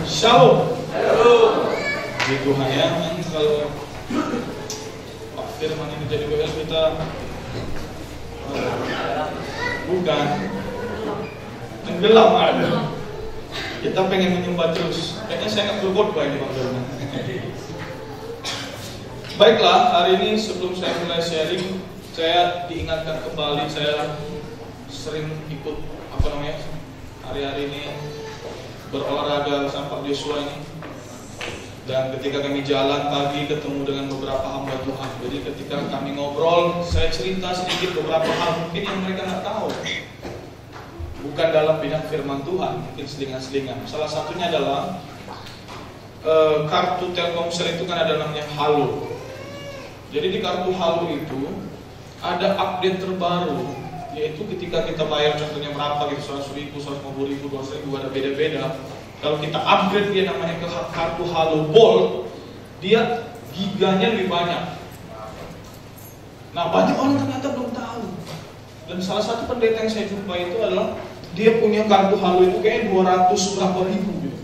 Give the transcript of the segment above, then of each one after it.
Shalom. Di Tuhan ya, kalau Pak Firman ini jadi WL kita bukan tenggelam ada. Kita pengen menyembah terus. Kayaknya saya nggak perlu khotbah ini Pak Firman. Baiklah, hari ini sebelum saya mulai sharing, saya diingatkan kembali, saya sering ikut hari-hari ini berolahraga sama Pak Joshua ini. Dan ketika kami jalan pagi ketemu dengan beberapa hamba Tuhan. Jadi ketika kami ngobrol, saya cerita sedikit beberapa hal mungkin yang mereka nggak tahu. Bukan dalam bidang firman Tuhan, mungkin selingan-selingan. Salah satunya adalah kartu Telkomsel itu kan ada namanya Halo. Jadi di kartu Halo itu ada update terbaru, yaitu ketika kita bayar contohnya berapa gitu, 100.000, 150.000, 200.000, ada beda-beda. Kalau kita upgrade dia namanya ke kartu Halo Bold, dia giganya lebih banyak. Nah banyak orang ternyata belum tahu. Dan salah satu pendeta yang saya jumpa itu adalah dia punya kartu Halo itu kayak 200 berapa ribu gitu.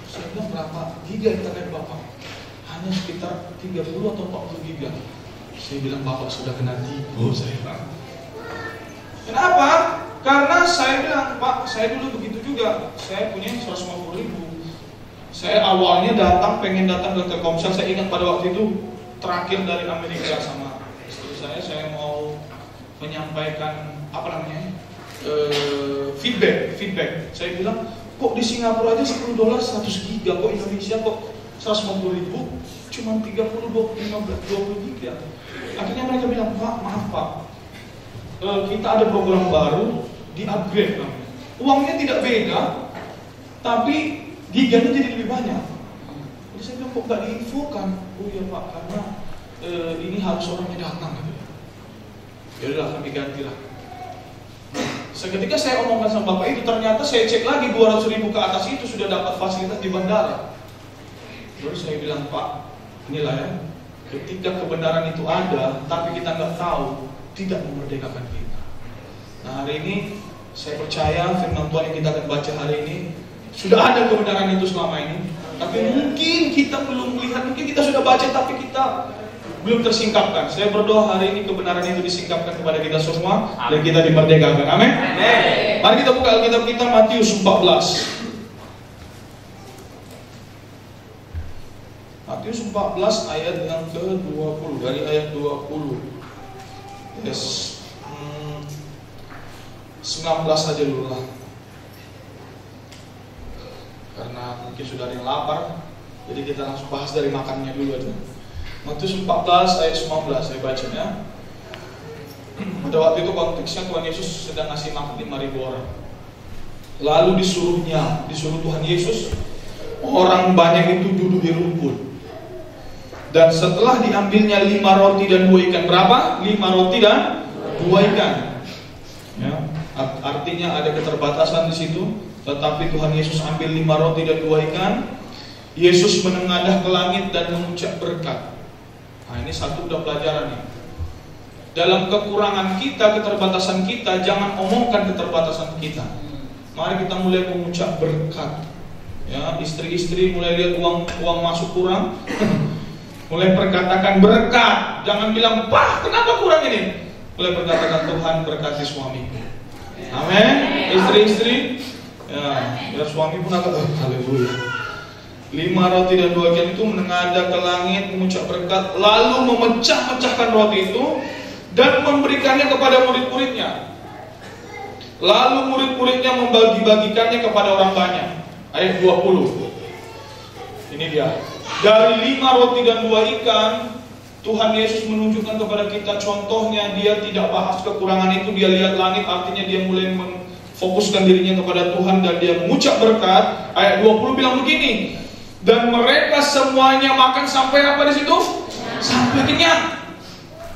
Saya bilang berapa giga internet Bapak? Hanya sekitar 30 atau 40 giga. Saya bilang Bapak sudah kena tipu, saya bilang. Kenapa? Karena saya bilang, Pak, saya dulu begitu juga. Saya punya 150.000. Saya awalnya pengen datang ke Telkomsel. Saya ingat pada waktu itu terakhir dari Amerika sama istri saya mau menyampaikan feedback. Saya bilang, kok di Singapura aja $10 100 giga, kok Indonesia kok 150.000 cuma 20 giga. Akhirnya mereka bilang, Pak, maaf Pak, kita ada program baru, di-upgrade namanya. Uangnya tidak beda, tapi giganya jadi lebih banyak. Jadi saya bilang, kok nggak diinfokan? Oh iya Pak, karena ini harus orangnya datang gitu. Ya udah kami gantilah. Seketika saya omongkan sama Bapak itu, ternyata saya cek lagi 200.000 ke atas itu sudah dapat fasilitas di bandara. Lalu saya bilang, Pak, inilah ya, ketika kebenaran itu ada, tapi kita nggak tahu, tidak memerdekakan kita. Nah hari ini saya percaya firman Tuhan yang kita akan baca hari ini sudah ada kebenaran itu selama ini, tapi mungkin kita belum melihat, mungkin kita sudah baca tapi kita belum tersingkapkan. Saya berdoa hari ini kebenaran itu disingkapkan kepada kita semua dan kita dimerdekakan. Amin. Mari kita buka Alkitab kita Matius 14. Matius 14 ayat yang ke-20, dari ayat 20. Yes. 19 aja dulu lah. Karena mungkin sudah ada yang lapar, jadi kita langsung bahas dari makannya dulu aja. Matius 14 ayat 19 saya bacanya. Pada waktu itu konteksnya Tuhan Yesus sedang ngasih makan 5.000 orang. Lalu disuruh Tuhan Yesus, orang banyak itu duduk di rumput. Dan setelah diambilnya 5 roti dan 2 ikan, berapa? 5 roti dan 2 ikan. Ya, artinya ada keterbatasan di situ. Tetapi Tuhan Yesus ambil 5 roti dan 2 ikan. Yesus menengadah ke langit dan mengucap berkat. Nah ini satu udah pelajaran nih. Dalam kekurangan kita, keterbatasan kita, jangan omongkan keterbatasan kita. Mari kita mulai mengucap berkat. Ya, istri-istri mulai lihat uang masuk kurang. Mulai perkatakan berkat, jangan bilang, Pak, kenapa kurang ini? Mulai perkatakan Tuhan berkati suamiku. Amin. Istri-istri, ya suami pun akan haleluya. 5 roti dan 2 ikan itu menengadah ke langit, mengucap berkat, lalu memecah-mecahkan roti itu dan memberikannya kepada murid-muridnya. Lalu murid-muridnya membagi-bagikannya kepada orang banyak. Ayat 20. Ini dia. Dari 5 roti dan 2 ikan, Tuhan Yesus menunjukkan kepada kita contohnya, dia tidak bahas kekurangan itu, dia lihat langit, artinya dia mulai memfokuskan dirinya kepada Tuhan dan dia mengucap berkat. Ayat 20 bilang begini, dan mereka semuanya makan sampai apa di situ? Sampai kenyang.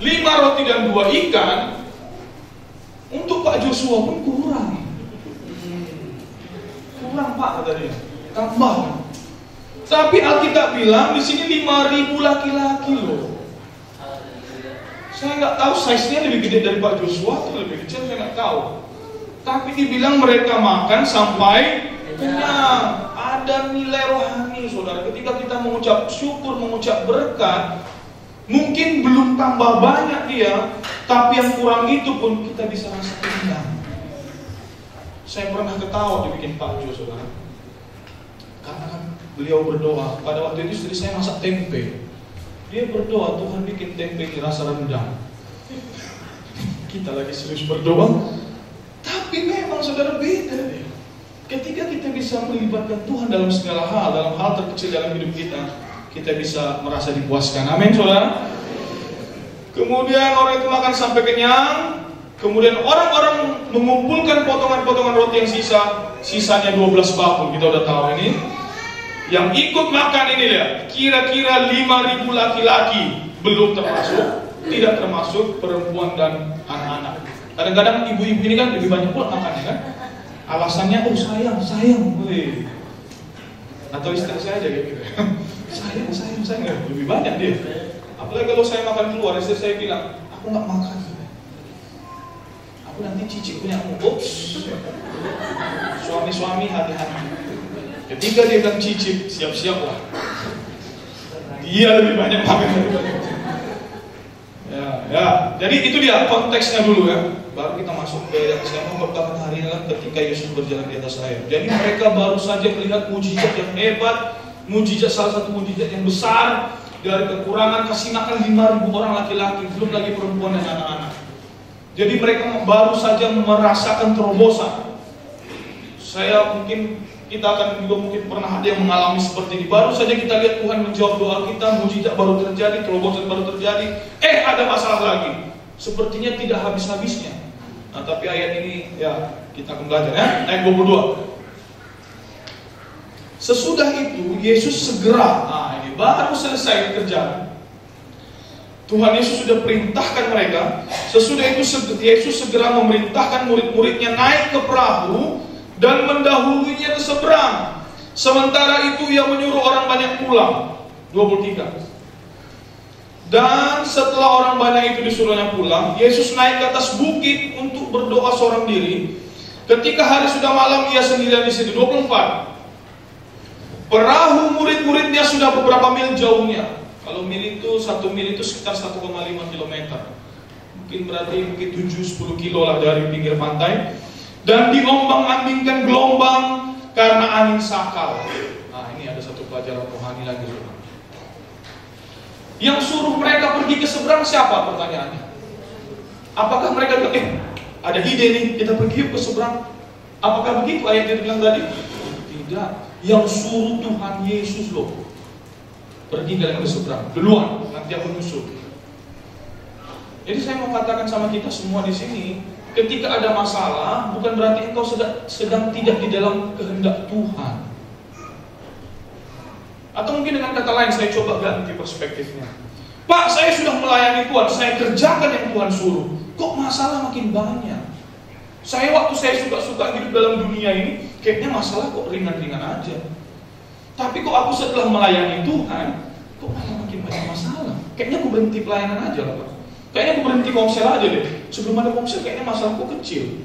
5 roti dan 2 ikan untuk Pak Joshua pun kurang. Kurang Pak katanya, tambah. Tapi Alkitab bilang di sini 5.000 laki-laki loh. Saya nggak tahu size-nya lebih gede dari Pak Joshua atau lebih kecil, saya nggak tahu. Tapi dibilang mereka makan sampai kenyang. ada nilai rohani, saudara. Ketika kita mengucap syukur, mengucap berkat, mungkin belum tambah banyak dia, tapi yang kurang itu pun kita bisa rasa kenyang. Saya pernah ketawa dibikin Pak Jo, saudara. Karena kan beliau berdoa, pada waktu itu istri saya masak tempe. Dia berdoa, Tuhan bikin tempe ini rasa rendang. Kita lagi serius berdoa, tapi memang saudara beda deh. Ketika kita bisa melibatkan Tuhan dalam segala hal, dalam hal terkecil dalam hidup kita bisa merasa dipuaskan. Amin, saudara. Kemudian orang itu makan sampai kenyang. Kemudian orang-orang mengumpulkan potongan-potongan roti yang sisanya 12 bakul. Kita udah tahu ini. Yang ikut makan ini ya, kira-kira 5.000 laki-laki, belum termasuk, tidak termasuk perempuan dan anak-anak. Kadang-kadang ibu-ibu ini kan lebih banyak pula makannya kan. Alasannya, oh sayang, boleh. Atau istri saya aja kayak gitu. sayang, lebih banyak dia. Apalagi kalau saya makan keluar, istri saya bilang, aku nggak makan. Aku nanti cicip punya kamu. Suami-suami hati-hati. Ketika dia bilang cicip, siap-siap lah. Dia lebih banyak makan daripada kita. Ya. Jadi itu dia konteksnya dulu ya. Baru kita masuk ke yang saya mau berkata hari ini ketika Yesus berjalan di atas air. Jadi mereka baru saja melihat mujizat yang hebat, mujizat salah satu mujizat yang besar dari kekurangan kasih makan 5.000 orang laki-laki, belum lagi perempuan dan anak-anak. Jadi mereka baru saja merasakan terobosan. Kita akan juga mungkin pernah ada yang mengalami seperti ini. Baru saja kita lihat Tuhan menjawab doa kita, mujizat baru terjadi, terobosan baru terjadi. Ada masalah lagi. Sepertinya tidak habis-habisnya. Nah, tapi ayat ini ya kita akan belajar ya. Ayat 22. Sesudah itu Yesus segera, ini baru selesai kerjaan. Tuhan Yesus sudah perintahkan mereka. Sesudah itu Yesus segera memerintahkan murid-muridnya naik ke perahu dan mendahulunya ke seberang. Sementara itu ia menyuruh orang banyak pulang. 23. Dan setelah orang banyak itu disuruhnya pulang, Yesus naik ke atas bukit untuk berdoa seorang diri. Ketika hari sudah malam, ia sendirian di situ. 24. Perahu murid-muridnya sudah beberapa mil jauhnya. Kalau satu mil itu sekitar 1,5 km. Mungkin 7-10 kilo lah dari pinggir pantai. Dan diombang-ambingkan gelombang karena angin sakal. Nah, ini ada satu pelajaran rohani lagi. Yang suruh mereka pergi ke seberang siapa pertanyaannya? Apakah mereka bilang, ada ide nih, kita pergi ke seberang? Apakah begitu ayat yang bilang tadi? Tidak. Yang suruh Tuhan Yesus loh. Pergi kalian ke seberang. Duluan, nanti aku nyusul. Jadi saya mau katakan sama kita semua di sini, ketika ada masalah, bukan berarti engkau sedang tidak di dalam kehendak Tuhan. Atau mungkin dengan kata lain, saya coba ganti perspektifnya. Pak, saya sudah melayani Tuhan, saya kerjakan yang Tuhan suruh. Kok masalah makin banyak? Waktu saya suka-suka hidup dalam dunia ini, kayaknya masalah kok ringan-ringan aja. Tapi kok aku setelah melayani Tuhan, kok malah makin banyak masalah? Kayaknya aku berhenti pelayanan aja lah Pak. Kayaknya aku berhenti komsel aja deh. Sebelum ada komsel, kayaknya masalahku kecil.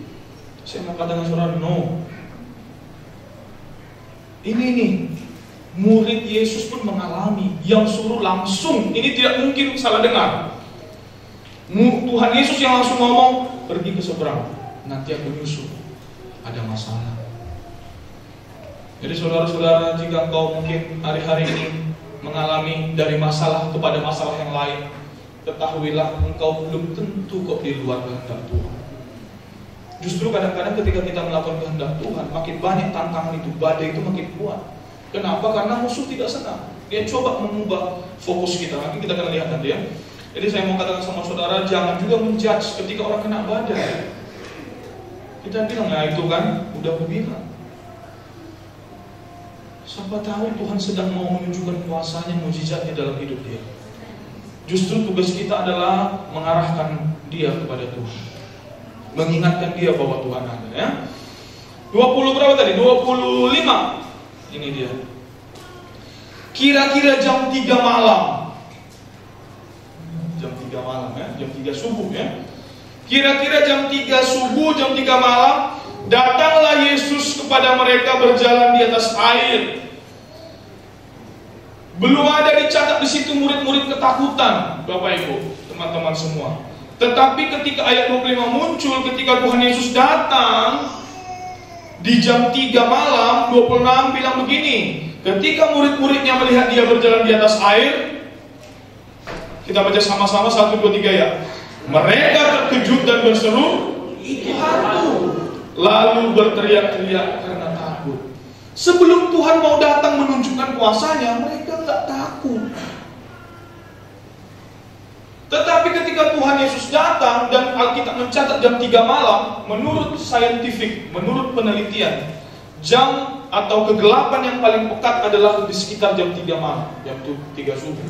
Saya mau katakan saudara, no. Ini murid Yesus pun mengalami, yang suruh langsung, ini tidak mungkin salah dengar. Tuhan Yesus yang langsung ngomong, pergi ke seberang, nanti aku nyusul. Ada masalah. Jadi saudara-saudara, jika engkau mungkin hari-hari ini mengalami dari masalah kepada masalah yang lain, ketahuilah engkau belum tentu kok di luar kehendak Tuhan. Justru kadang-kadang ketika kita melakukan kehendak Tuhan, makin banyak tantangan itu, badai itu makin kuat. Kenapa? Karena musuh tidak senang. Dia coba mengubah fokus kita. Nanti kita akan lihat nanti ya. Jadi saya mau katakan sama saudara, jangan juga menjudge ketika orang kena badai. Kita bilang, ya itu kan, udah aku bilang. Siapa tahu Tuhan sedang mau menunjukkan kuasanya, mujizatnya dalam hidup dia. Justru tugas kita adalah mengarahkan dia kepada Tuhan. Mengingatkan dia bahwa Tuhan ada ya. 20 berapa tadi? 25. Ini dia. Kira-kira jam 3 malam. Jam 3 malam ya, jam 3 subuh ya. Kira-kira jam 3 subuh, jam 3 malam, datanglah Yesus kepada mereka berjalan di atas air. Belum ada dicatat di situ murid-murid ketakutan, Bapak Ibu, teman-teman semua. Tetapi ketika ayat 25 muncul, ketika Tuhan Yesus datang di jam 3 malam, 26 bilang begini, ketika murid-muridnya melihat dia berjalan di atas air, kita baca sama-sama 1, 2, 3 ya. Mereka terkejut dan berseru, itu hantu. Lalu berteriak-teriak karena takut. Sebelum Tuhan mau datang menunjukkan kuasanya, mereka nggak takut. Tetapi ketika Tuhan Yesus datang dan Alkitab mencatat jam 3 malam, menurut saintifik, menurut penelitian, jam atau kegelapan yang paling pekat adalah di sekitar jam 3 malam, jam 3 subuh.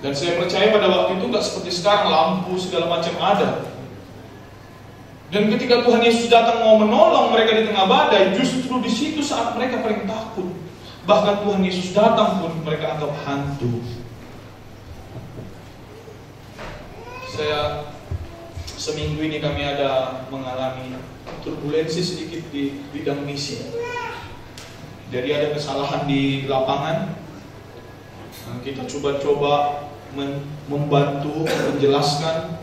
Dan saya percaya pada waktu itu nggak seperti sekarang, lampu segala macam ada. Dan ketika Tuhan Yesus datang mau menolong mereka di tengah badai, justru di situ saat mereka paling takut. Bahkan Tuhan Yesus datang pun mereka anggap hantu. Seminggu ini kami ada mengalami turbulensi sedikit di bidang misi. Jadi ada kesalahan di lapangan. Kita coba-coba membantu, menjelaskan.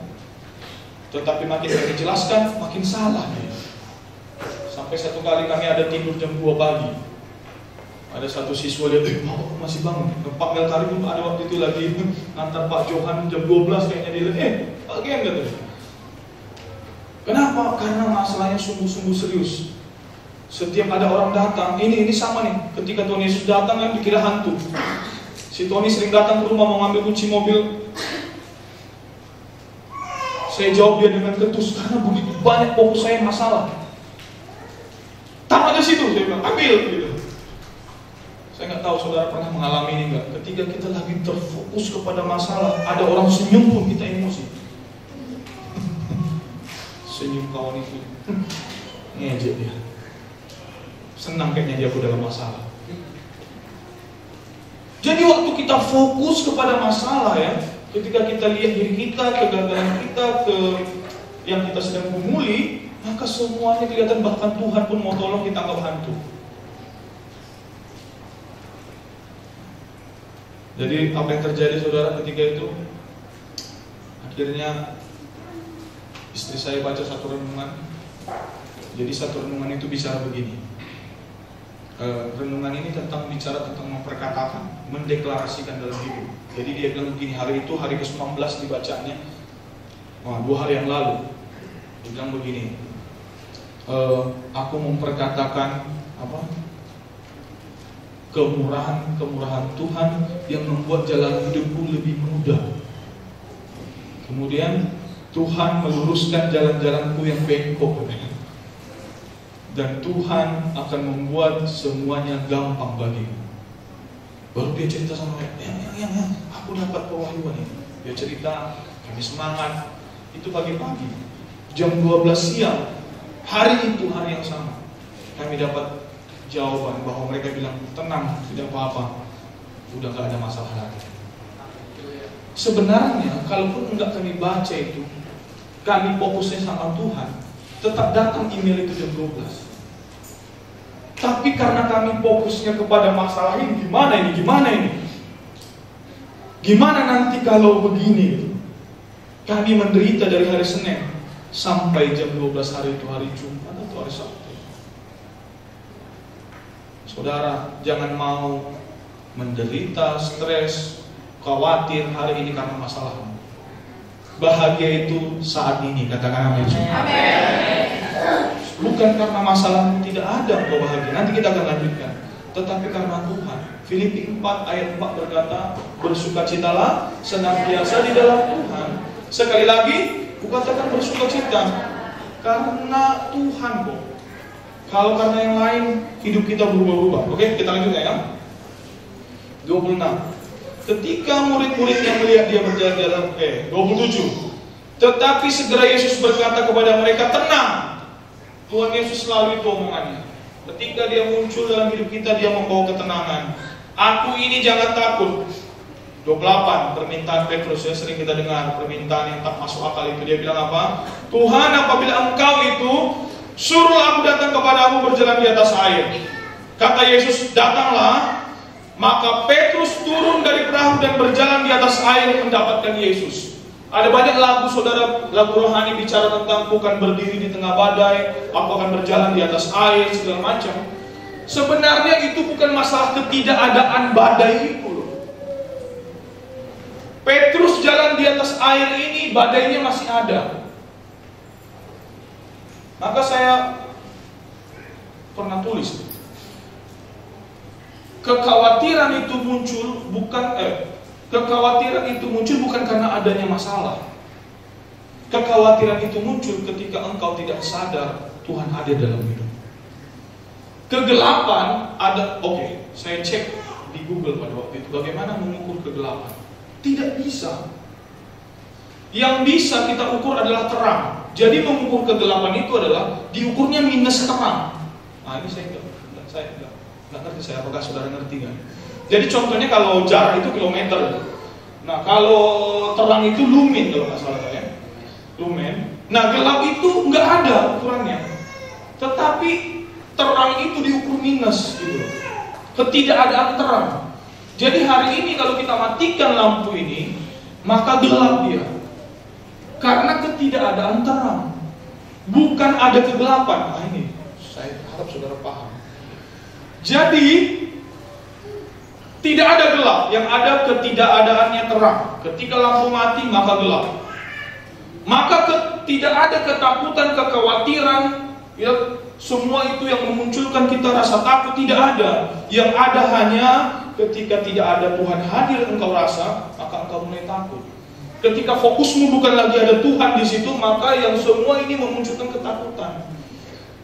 Tetapi makin kami jelaskan, makin salah dia. Sampai satu kali kami ada tidur jam 2 pagi. Ada satu siswa dia, Pak masih bangun. Pak Melkari pun ada waktu itu lagi ngantar Pak Johan jam 12 kayaknya dia. Pak Gen katanya. Kenapa? Karena masalahnya sungguh-sungguh serius. Setiap ada orang datang, ini sama nih. Ketika Tuhan Yesus datang kan dikira hantu. Si Tony sering datang ke rumah mau ngambil kunci mobil. Saya jawab dia dengan ketus, karena begitu banyak fokus saya masalah. Tamat di situ, saya bilang, ambil gitu. Saya nggak tahu saudara pernah mengalami ini nggak? Ketika kita lagi terfokus kepada masalah, ada orang senyum pun kita emosi. Senyum kawan itu, ngejek dia. Senang kayaknya dia dalam masalah. Jadi waktu kita fokus kepada masalah ya, ketika kita lihat diri kita, kegagalan kita, yang kita sedang gumuli, maka semuanya kelihatan, bahkan Tuhan pun mau tolong kita anggap hantu. Jadi apa yang terjadi saudara ketika itu? Akhirnya istri saya baca satu renungan. Jadi satu renungan itu bicara begini. Renungan ini bicara tentang memperkatakan, mendeklarasikan dalam hidup. Jadi dia bilang begini, hari itu hari ke-19 dibacanya, 2 hari yang lalu. Dia bilang begini, aku memperkatakan kemurahan Tuhan yang membuat jalan hidupku lebih mudah. Kemudian Tuhan meluruskan jalan-jalanku yang bengkok. Dan Tuhan akan membuat semuanya gampang bagiku. Baru dia cerita sama saya, yang aku dapat pewahyuan ini. Dia cerita, kami semangat. Itu pagi-pagi, jam 12 siang, hari itu hari yang sama, kami dapat jawaban bahwa mereka bilang, tenang, tidak apa-apa, udah gak ada masalah lagi. Sebenarnya, kalaupun enggak kami baca itu, kami fokusnya sama Tuhan, tetap datang email itu jam 12. Tapi karena kami fokusnya kepada masalah ini, gimana ini? Gimana nanti kalau begini gitu? Kami menderita dari hari Senin sampai jam 12 hari itu hari Jumat atau hari Sabtu. Saudara, jangan mau menderita, stres, khawatir hari ini karena masalah. Bahagia itu saat ini, katakan amin. Bukan karena masalah tidak ada engkau bahagia. Nanti kita akan lanjutkan. Tetapi karena Tuhan. Filipi 4 ayat 4 berkata, bersukacitalah senantiasa di dalam Tuhan. Sekali lagi, kukatakan bersukacita karena Tuhan kok. Kalau karena yang lain, hidup kita berubah-ubah. Oke, kita lanjutkan ya. 26. Ketika murid-murid yang melihat dia berjalan di dalam 27. Tetapi segera Yesus berkata kepada mereka, tenang. Tuhan Yesus selalu itu omongannya. Ketika dia muncul dalam hidup kita, dia membawa ketenangan. Aku ini jangan takut. 28, permintaan Petrus, ya sering kita dengar permintaan yang tak masuk akal itu. Dia bilang apa? Tuhan, apabila engkau itu Suruh aku datang kepadamu berjalan di atas air. Kata Yesus, datanglah. Maka Petrus turun dari perahu dan berjalan di atas air mendapatkan Yesus. Ada banyak lagu saudara, lagu rohani bicara tentang bukan berdiri di tengah badai, aku akan berjalan di atas air, segala macam. Sebenarnya itu bukan masalah ketidakadaan badai itu loh. Petrus jalan di atas air ini, badainya masih ada. Maka saya pernah tulis, kekhawatiran itu muncul bukan karena adanya masalah. Kekhawatiran itu muncul ketika engkau tidak sadar Tuhan ada dalam hidup. Kegelapan ada, saya cek di Google pada waktu itu bagaimana mengukur kegelapan. Tidak bisa. Yang bisa kita ukur adalah terang. Jadi mengukur kegelapan itu adalah diukurnya minus terang. Nah ini saya nggak ngerti saya, apakah saudara ngerti kan? Jadi contohnya kalau jarak itu kilometer. Nah kalau terang itu lumen kalau nggak salah saya. Lumen. Nah gelap itu nggak ada ukurannya. Tetapi terang itu diukur minus gitu. Ketidakadaan terang. Jadi hari ini kalau kita matikan lampu ini, maka gelap dia. Karena ketidakadaan terang. Bukan ada kegelapan. Nah ini saya harap saudara paham. Jadi tidak ada gelap, yang ada ketidakadaannya terang. Ketika lampu mati maka gelap. Maka tidak ada ketakutan, kekhawatiran, ya, semua itu yang memunculkan kita rasa takut tidak ada. Yang ada hanya ketika tidak ada Tuhan hadir engkau rasa, maka engkau mulai takut. Ketika fokusmu bukan lagi ada Tuhan di situ, maka yang semua ini memunculkan ketakutan.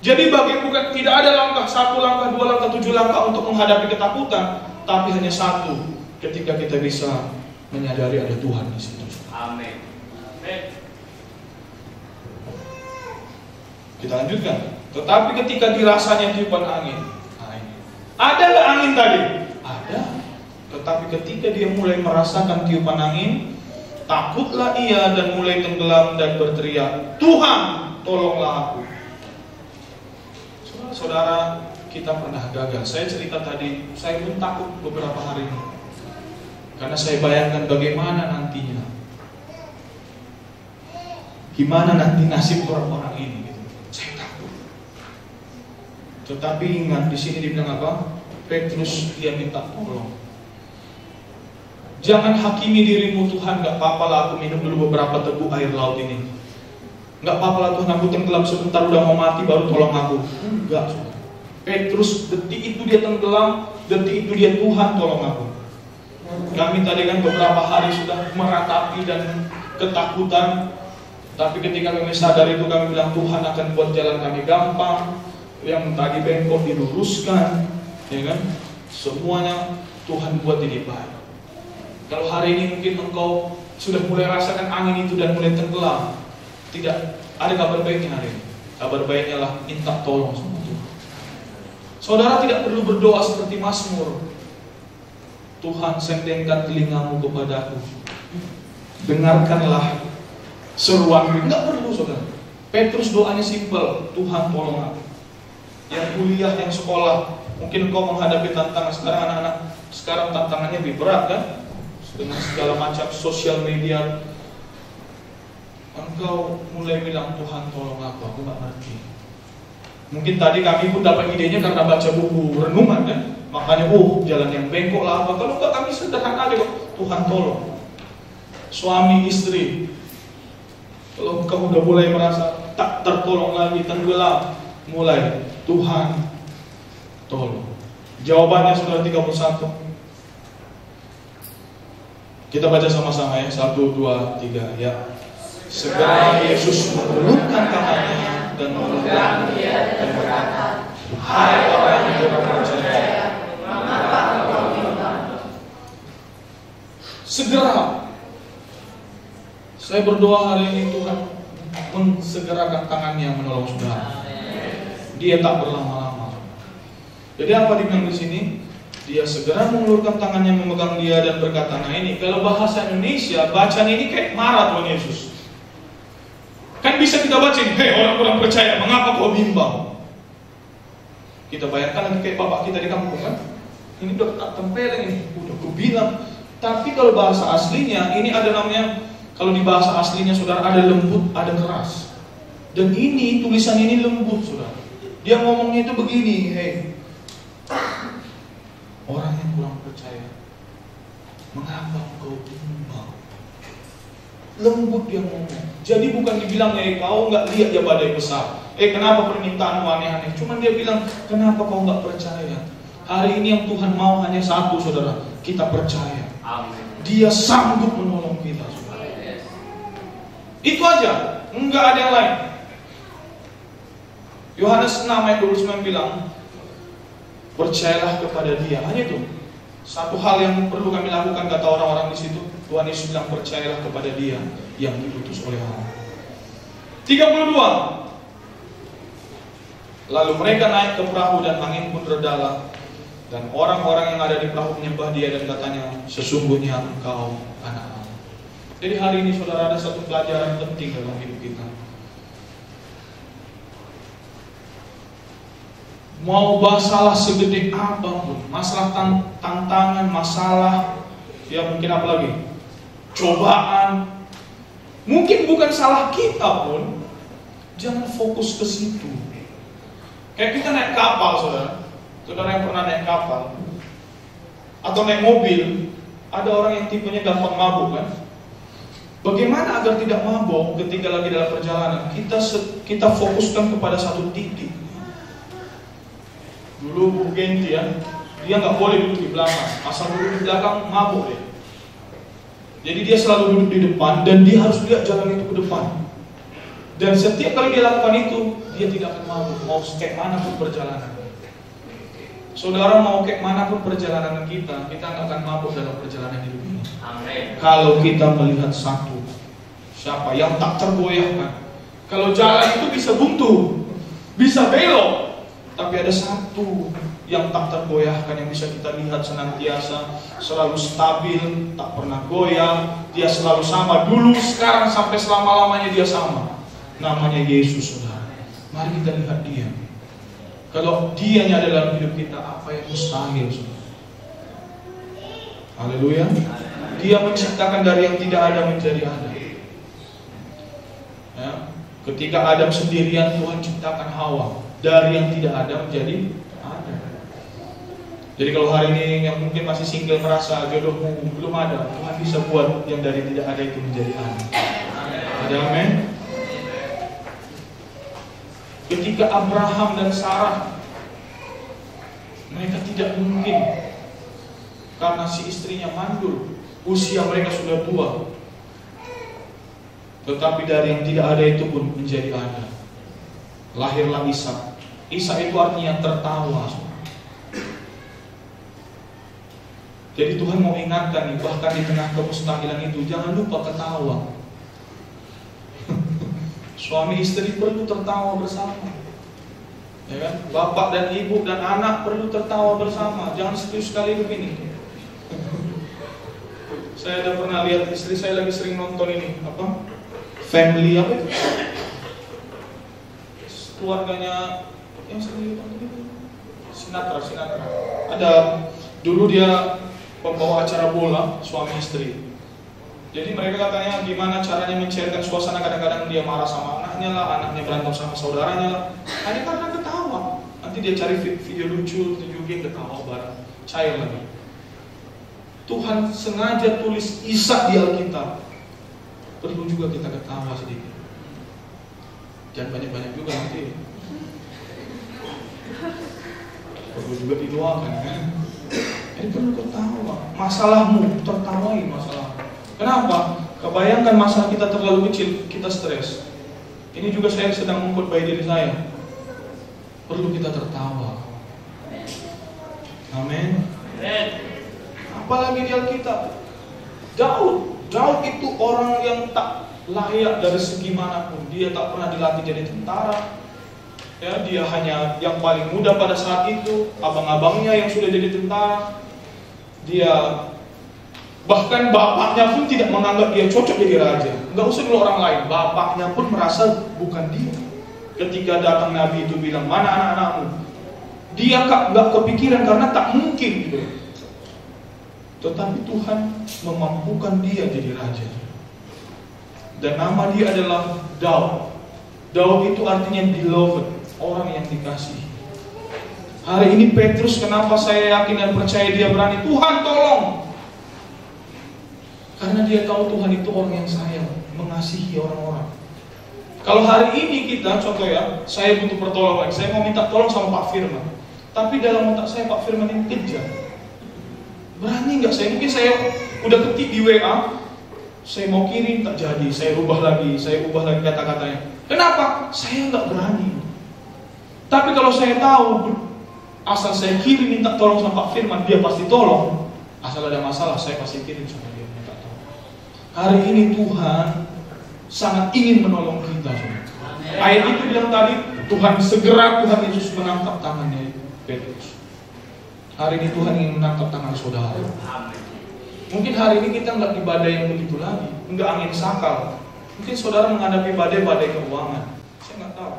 Jadi bukan tidak ada langkah 1, langkah 2, langkah 7 langkah untuk menghadapi ketakutan, tapi hanya satu, ketika kita bisa menyadari ada Tuhan di situ. Amin. Kita lanjutkan. Tetapi ketika dirasanya tiupan angin, ada nggak angin tadi? Ada. Tetapi ketika dia mulai merasakan tiupan angin, takutlah ia dan mulai tenggelam dan berteriak, Tuhan, tolonglah aku. Saudara, kita pernah gagal. Saya cerita tadi, saya pun takut beberapa hari ini. Karena saya bayangkan bagaimana nantinya. Gimana nanti nasib orang-orang ini gitu. Saya takut. Tetapi ingat di sini dibilang apa? Petrus dia minta tolong. Jangan hakimi dirimu, Tuhan, gak apa-apa lah aku minum dulu beberapa teguk air laut ini. Gak apa-apa lah Tuhan, aku tenggelam sebentar udah mau mati baru tolong aku. Enggak. Petrus detik itu dia tenggelam, detik itu dia Tuhan tolong aku. Kami tadi kan beberapa hari sudah meratapi dan ketakutan. Tapi ketika kami sadar itu kami bilang Tuhan akan buat jalan kami gampang. Yang tadi bengkok diluruskan, ya kan? Semuanya Tuhan buat jadi baik. Kalau hari ini mungkin engkau sudah mulai rasakan angin itu dan mulai tenggelam, tidak ada kabar baiknya hari ini. Kabar baiknya lah minta tolong sama Tuhan. Saudara tidak perlu berdoa seperti Mazmur. Tuhan, sendengkan telingamu kepadaku. Dengarkanlah seruanku. Enggak perlu saudara. Petrus doanya simpel. Tuhan tolong aku. Yang kuliah, yang sekolah, mungkin engkau menghadapi tantangan. Sekarang anak-anak sekarang tantangannya lebih berat kan? Dengan segala macam sosial media. Engkau mulai bilang Tuhan tolong aku gak ngerti. Mungkin tadi kami pun dapat idenya karena baca buku renungan kan. Makanya jalan yang bengkok lah apa. Kalau enggak kami sederhana aja kok. Tuhan tolong. Suami istri, kalau engkau udah mulai merasa tak tertolong lagi, tenggelam, mulai Tuhan tolong. Jawabannya sudah 31. Kita baca sama-sama ya. 1, 2, 3 ya. Segera Yesus mengulurkan tangannya dan memegang dia dan berkata, hai orang yang berpercaya, mengapa engkau bimbang? Segera. Saya berdoa hari ini Tuhan mensegerakan tangannya menolong saudara. Dia tak berlama-lama. Jadi apa dibilang di sini? Dia segera mengulurkan tangannya memegang dia dan berkata, nah ini kalau bahasa Indonesia bacaan ini kayak marah Tuhan Yesus. Kan Kan bisa kita bacain, hei orang-orang percaya, mengapa kau bimbang? Kita bayangkan lagi kayak bapak kita di kampung kan? Ini udah tak tempeleng ini, udah ku bilang. Tapi kalau bahasa aslinya, ini ada namanya, kalau di bahasa aslinya saudara, ada lembut, ada keras. Dan ini, tulisan ini lembut saudara. Dia ngomongnya itu begini, hei orang yang kurang percaya, mengapa kau bimbang? Lembut dia ngomong. Jadi bukan dibilang, kau nggak lihat ya badai besar. Kenapa permintaanmu aneh-aneh? Cuman dia bilang, kenapa kau nggak percaya? Hari ini yang Tuhan mau hanya satu saudara, kita percaya. Dia sanggup menolong kita saudara. Itu aja, nggak ada yang lain. Yohanes 6 ayat 29 bilang, percayalah kepada Dia. Hanya itu. Satu hal yang perlu kami lakukan, kata orang-orang di situ. Tuhan Yesus bilang, percayalah kepada Dia yang diutus oleh Allah. 32. Lalu mereka naik ke perahu dan angin pun redalah. Dan orang-orang yang ada di perahu menyembah Dia dan katanya, sesungguhnya Engkau anak Allah. Jadi hari ini saudara, ada satu pelajaran penting dalam hidup kita. Mau masalah segede apapun, masalah tantangan, masalah, ya mungkin apa lagi, cobaan, mungkin bukan salah kita pun, jangan fokus ke situ. Kayak kita naik kapal saudara yang pernah naik kapal atau naik mobil, ada orang yang tipenya gampang mabuk kan? Bagaimana agar tidak mabuk ketika lagi dalam perjalanan? Kita fokuskan kepada satu titik. Dulu Bu Genti ya, dia nggak boleh duduk di belakang. Asal duduk di belakang mabuk dia. Jadi dia selalu duduk di depan dan dia harus lihat jalan itu ke depan. Dan setiap kali dia lakukan itu, dia tidak akan mabuk. Mau kayak mana pun perjalanan. Saudara, mau kayak mana pun perjalanan kita nggak akan mabuk dalam perjalanan hidup ini. Amin. Kalau kita melihat satu, siapa yang tak tergoyahkan. Kalau jalan itu bisa buntu, bisa belok. Tapi ada satu yang tak tergoyahkan, yang bisa kita lihat senantiasa, selalu stabil, tak pernah goyah. Dia selalu sama, dulu, sekarang, sampai selama-lamanya dia sama. Namanya Yesus saudara. Mari kita lihat Dia. Kalau Dia-nya ada dalam hidup kita, apa yang mustahil saudara? Haleluya. Dia menciptakan dari yang tidak ada menjadi ada. Ya. Ketika Adam sendirian, Tuhan ciptakan Hawa. Dari yang tidak ada menjadi ada. Jadi kalau hari ini yang mungkin masih single merasa jodohmu belum ada, Tuhan bisa buat yang dari tidak ada itu menjadi ada. Ada amin? Ketika Abraham dan Sarah, mereka tidak mungkin, karena si istrinya mandul, usia mereka sudah tua. Tetapi dari yang tidak ada itu pun menjadi ada. Lahirlah Ishak. Ishak itu artinya tertawa. Jadi Tuhan mau ingatkan nih, bahkan di tengah kemustahilan itu, jangan lupa ketawa. Suami istri perlu tertawa bersama. Ya kan? Bapak dan ibu dan anak perlu tertawa bersama. Jangan serius sekali begini. Saya ada pernah lihat istri saya lagi sering nonton ini, apa? Family apa itu? Keluarganya yang sering nonton itu. Sinatra. Ada dulu dia pembawa acara bola, suami istri. Jadi mereka katanya gimana caranya mencairkan suasana, kadang-kadang dia marah sama anaknya lah, anaknya berantem sama saudaranya lah. Hanya karena ketawa. Nanti dia cari video lucu, tunjukin ketawa bareng, cair lagi. Tuhan sengaja tulis Ishak di Alkitab. Perlu juga kita ketawa sedikit. Jangan banyak-banyak juga nanti. Perlu juga didoakan kan. Jadi perlu ketawa. Masalahmu, tertawai masalah. Kenapa? Kebayangkan masalah kita terlalu kecil, kita stres. Ini juga saya sedang mengkhotbah diri saya. Perlu kita tertawa. Amin. Apalagi di Alkitab, Daud itu orang yang tak layak dari segi manapun. Dia tak pernah dilatih jadi tentara. Ya, dia hanya yang paling muda pada saat itu. Abang-abangnya yang sudah jadi tentara. Dia Bahkan bapaknya pun tidak menganggap dia cocok jadi raja. Nggak usah dulu orang lain, bapaknya pun merasa bukan dia. Ketika datang Nabi itu bilang, mana anak-anakmu? Dia nggak kepikiran karena tak mungkin gitu. Tetapi Tuhan memampukan dia jadi raja. Dan nama dia adalah Daud. Daud itu artinya beloved, orang yang dikasihi. Hari ini Petrus, kenapa saya yakin dan percaya dia berani? Tuhan tolong. Karena dia tahu Tuhan itu orang yang sayang, mengasihi orang-orang. Kalau hari ini kita, contoh ya, saya butuh pertolongan, saya mau minta tolong sama Pak Firman. Tapi dalam otak saya, Pak Firman ini kejam. Berani nggak saya? Mungkin saya udah ketik di WA, saya mau kirim tak jadi, saya ubah lagi kata-katanya. Kenapa? Saya nggak berani. Tapi kalau saya tahu, asal saya kirim minta tolong sama Pak Firman, dia pasti tolong. Asal ada masalah, saya pasti kirim sama dia minta tolong. Hari ini Tuhan sangat ingin menolong kita. Ayat itu bilang tadi, Tuhan Yesus menangkap tangannya Petrus. Hari ini Tuhan ingin menangkap tangan saudara. Mungkin hari ini kita nggak di badai yang begitu lagi, nggak angin sakal. Mungkin saudara menghadapi badai-badai keuangan. Saya nggak tahu.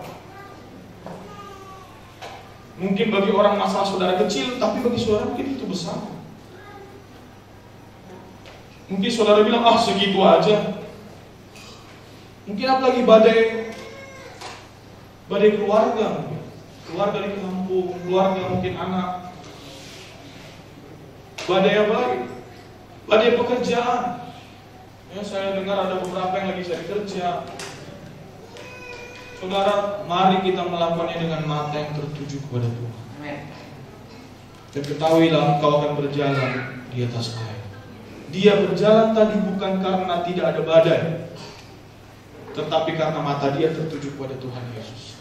Mungkin bagi orang masalah saudara kecil, tapi bagi saudara mungkin itu besar. Mungkin saudara bilang, segitu aja. Mungkin apalagi badai keluarga, keluarga di kampung, keluarga mungkin anak. Badai apa lagi? Badai pekerjaan. Ya, saya dengar ada beberapa yang lagi cari kerja. Saudara, mari kita melakukannya dengan mata yang tertuju kepada Tuhan. Dan ketahuilah engkau akan berjalan di atas air. Dia berjalan tadi bukan karena tidak ada badai, tetapi karena mata dia tertuju kepada Tuhan Yesus.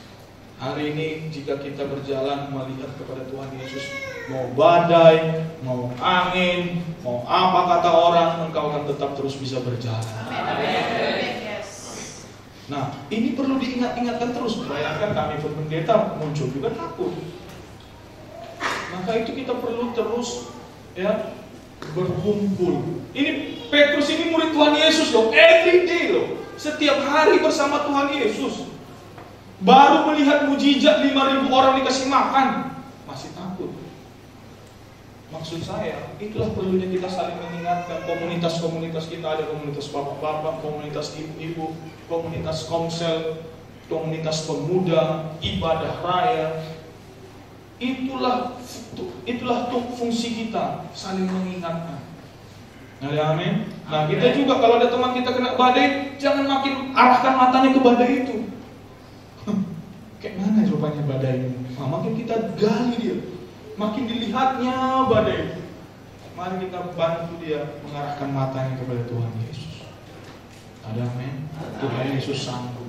Hari ini jika kita berjalan melihat kepada Tuhan Yesus, mau badai, mau angin, mau apa kata orang, engkau akan tetap terus bisa berjalan. Nah, ini perlu diingat-ingatkan terus. Bayangkan kami pendeta muncul juga takut. Maka itu kita perlu terus berkumpul. Ini Petrus ini murid Tuhan Yesus loh, every day loh. Setiap hari bersama Tuhan Yesus. Baru melihat mujizat 5.000 orang dikasih makan, masih takut. Maksud saya, itulah perlunya kita saling mengingatkan. Komunitas-komunitas kita ada, komunitas bapak-bapak, komunitas ibu-ibu, komunitas komsel, komunitas pemuda, ibadah raya. Itulah fungsi kita, saling mengingatkan. Amin. Nah, kita juga kalau ada teman kita kena badai, jangan makin arahkan matanya ke badai itu. Kayak mana rupanya badai ini? Makin kita gali dia, makin dilihatnya badai. Mari kita bantu dia mengarahkan matanya kepada Tuhan Yesus. Amin. Tuhan Yesus sanggup.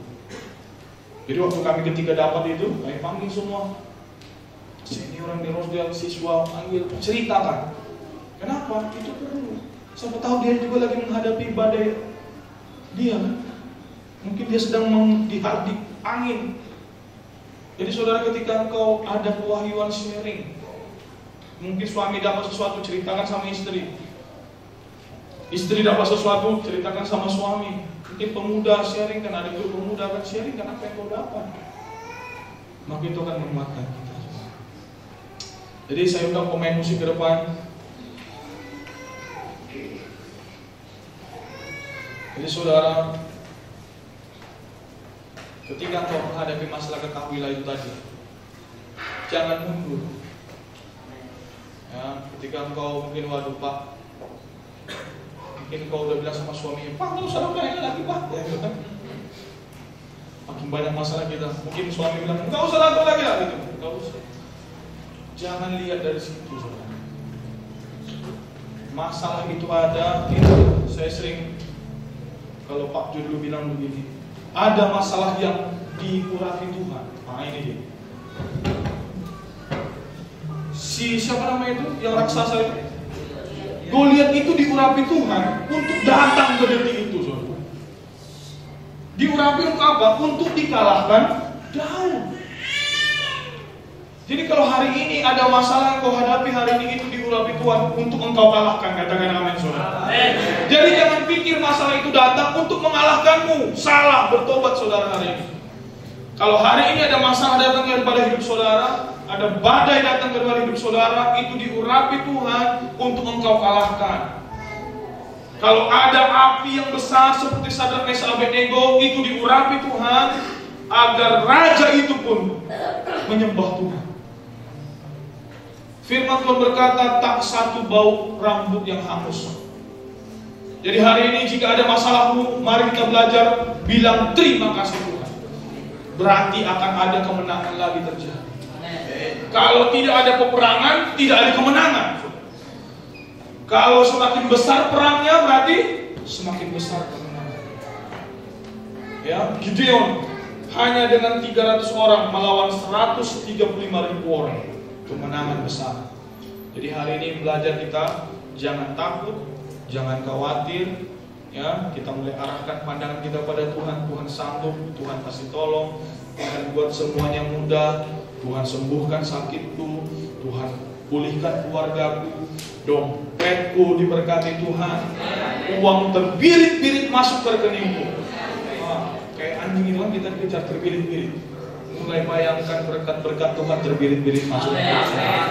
Jadi waktu kami ketika dapat itu, kami panggil semua senior yang di Rosdale, siswa, panggil, ceritakan. Kenapa? Itu perlu. Siapa tahu dia juga lagi menghadapi badai dia kan? Mungkin dia sedang dihadap angin. Jadi saudara, ketika engkau ada pewahyuan sharing, mungkin suami dapat sesuatu, ceritakan sama istri. Istri dapat sesuatu, ceritakan sama suami. Mungkin pemuda sharing, kan ada juga pemuda kan sharing, kan apa yang kau dapat. Maka itu akan menguatkan kita. Jadi saya undang pemain musik ke depan. Jadi saudara, ketika engkau menghadapi masalah ketahuilah itu tadi, jangan mundur. Ya, ketika engkau mungkin waduh Pak, mungkin engkau udah bilang sama suaminya, Pak nggak usah lakukan lagi Pak, ya, gitu kan? Makin banyak masalah kita, mungkin suami bilang nggak usah lakukan lagi lah, gitu. Nggak usah. Jangan lihat dari situ, saudara. Masalah itu ada, itu saya sering kalau Pak Judul bilang begini. Ada masalah yang diurapi Tuhan. Nah ini dia. Siapa namanya itu? Yang raksasa itu? Goliat itu diurapi Tuhan untuk datang ke detik itu, saudara. Diurapi untuk apa? Untuk dikalahkan Daud. Jadi kalau hari ini ada masalah yang kau hadapi hari ini itu diurapi Tuhan untuk engkau kalahkan. Katakan amin, saudara. Jadi jangan pikir masalah itu datang untuk mengalahkanmu. Salah, bertobat saudara hari ini. Kalau hari ini ada masalah datang kepada hidup saudara, ada badai datang kepada hidup saudara, itu diurapi Tuhan untuk engkau kalahkan. Kalau ada api yang besar seperti Sadrak, Mesak, Abednego, itu diurapi Tuhan agar raja itu pun menyembah Tuhan. Firman Tuhan berkata, tak satu bau rambut yang hangus. Jadi hari ini jika ada masalahmu, mari kita belajar bilang terima kasih Tuhan. Berarti akan ada kemenangan lagi terjadi. Kalau tidak ada peperangan, tidak ada kemenangan. Kalau semakin besar perangnya, berarti semakin besar kemenangan. Ya, Gideon hanya dengan 300 orang melawan 135.000 orang. Kemenangan besar. Jadi hari ini belajar kita jangan takut, jangan khawatir. Ya, kita mulai arahkan pandangan kita pada Tuhan. Tuhan sanggup, Tuhan kasih tolong, Tuhan buat semuanya mudah, Tuhan sembuhkan sakitku, Tuhan pulihkan keluargaku, dompetku diberkati Tuhan, uang terbirit-birit masuk ke rekeningku. Kayak anjing itu kan kita kejar terbirit-birit. Mulai bayangkan berkat-berkat Tuhan terbirit-birit masuk ke rekening.